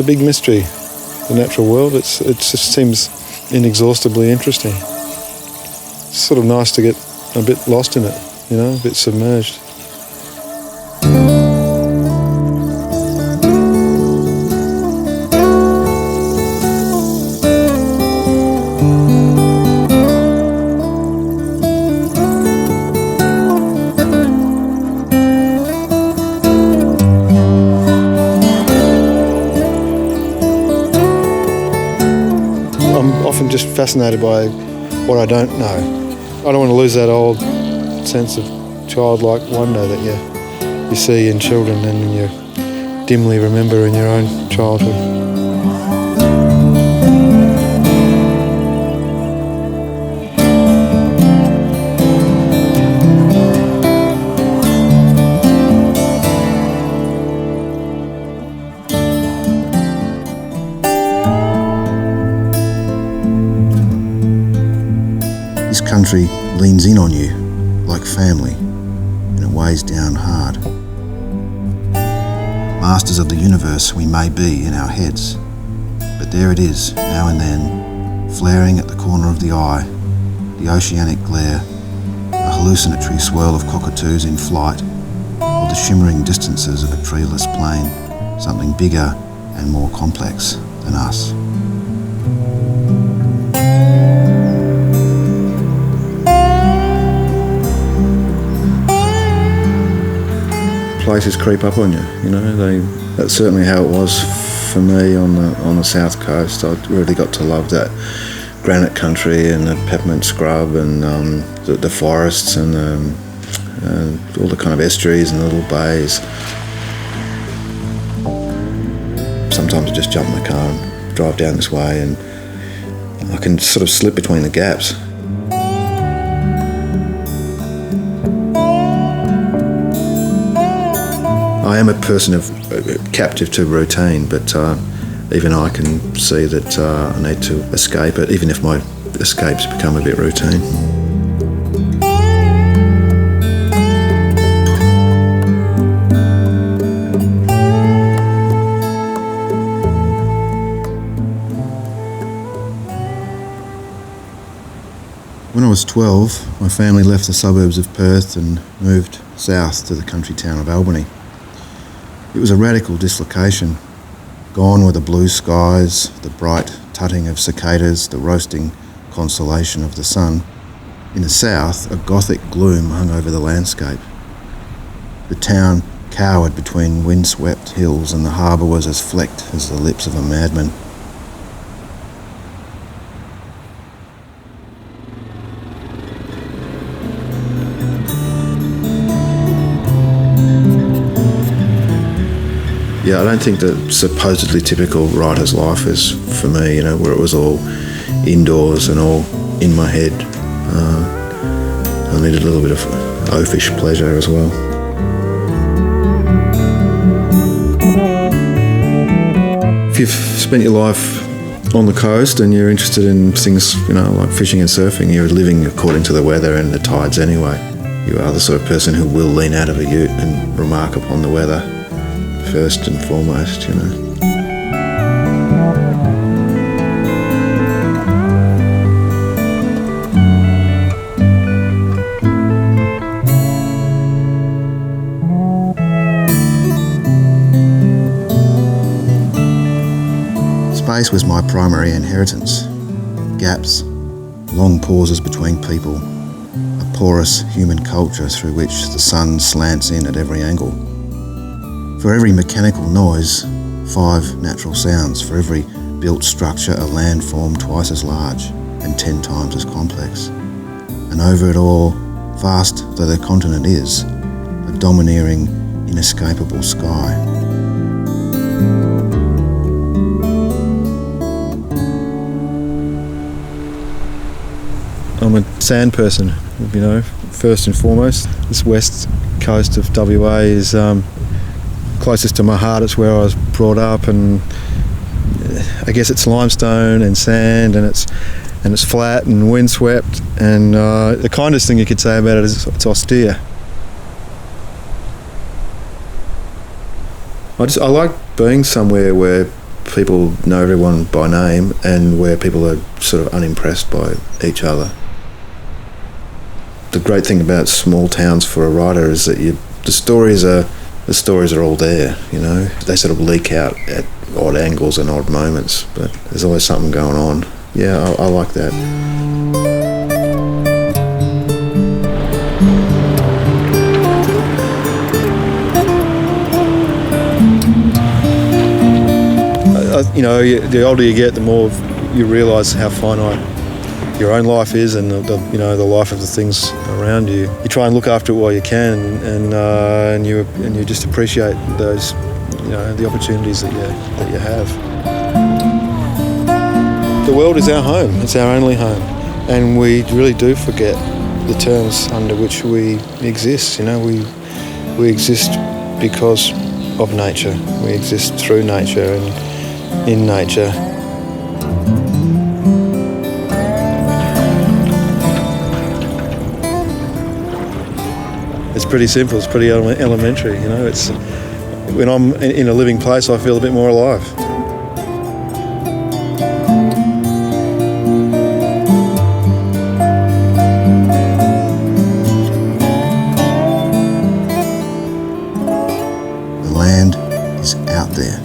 a big mystery, the natural world. It just seems inexhaustibly interesting. It's sort of nice to get a bit lost in it, a bit submerged. I'm often just fascinated by what I don't know. I don't want to lose that old sense of childlike wonder that you see in children and you dimly remember in your own childhood. This country leans in on you like family, and it weighs down hard. Masters of the universe we may be in our heads, but there it is, now and then, flaring at the corner of the eye, the oceanic glare, a hallucinatory swirl of cockatoos in flight, or the shimmering distances of a treeless plain, something bigger and more complex than us. Places creep up on you, that's certainly how it was for me on the south coast. I really got to love that granite country and the peppermint scrub and the forests and all the kind of estuaries and little bays. Sometimes I just jump in the car and drive down this way and I can sort of slip between the gaps. I am a person captive to routine, but even I can see that I need to escape it, even if my escapes become a bit routine. When I was 12, my family left the suburbs of Perth and moved south to the country town of Albany. It was a radical dislocation. Gone were the blue skies, the bright tutting of cicadas, the roasting consolation of the sun. In the south, a gothic gloom hung over the landscape. The town cowered between windswept hills, and the harbour was as flecked as the lips of a madman. Yeah, I don't think the supposedly typical writer's life is for me, where it was all indoors and all in my head. I needed a little bit of oafish pleasure as well. If you've spent your life on the coast and you're interested in things, like fishing and surfing, you're living according to the weather and the tides anyway. You are the sort of person who will lean out of a ute and remark upon the weather first and foremost, Space was my primary inheritance. Gaps, long pauses between people, a porous human culture through which the sun slants in at every angle. For every mechanical noise, 5 natural sounds. For every built structure, a landform twice as large and 10 times as complex. And over it all, vast though the continent is, a domineering, inescapable sky. I'm a sand person, first and foremost. This west coast of WA is closest to my heart. It's where I was brought up, and I guess it's limestone and sand, and it's flat and windswept, and the kindest thing you could say about it is it's austere. I like being somewhere where people know everyone by name and where people are sort of unimpressed by each other. The great thing about small towns for a writer is that the stories are all there, you know. They sort of leak out at odd angles and odd moments, but there's always something going on. Yeah, I like that. You know, the older you get, the more you realise how finite your own life is, and the life of the things around you. You try and look after it while you can, and you just appreciate those, the opportunities that you have. The world is our home. It's our only home, and we really do forget the terms under which we exist. You know, we exist because of nature. We exist through nature and in nature. It's pretty simple, it's pretty elementary, you know. It's when I'm in a living place, I feel a bit more alive. The land is out there.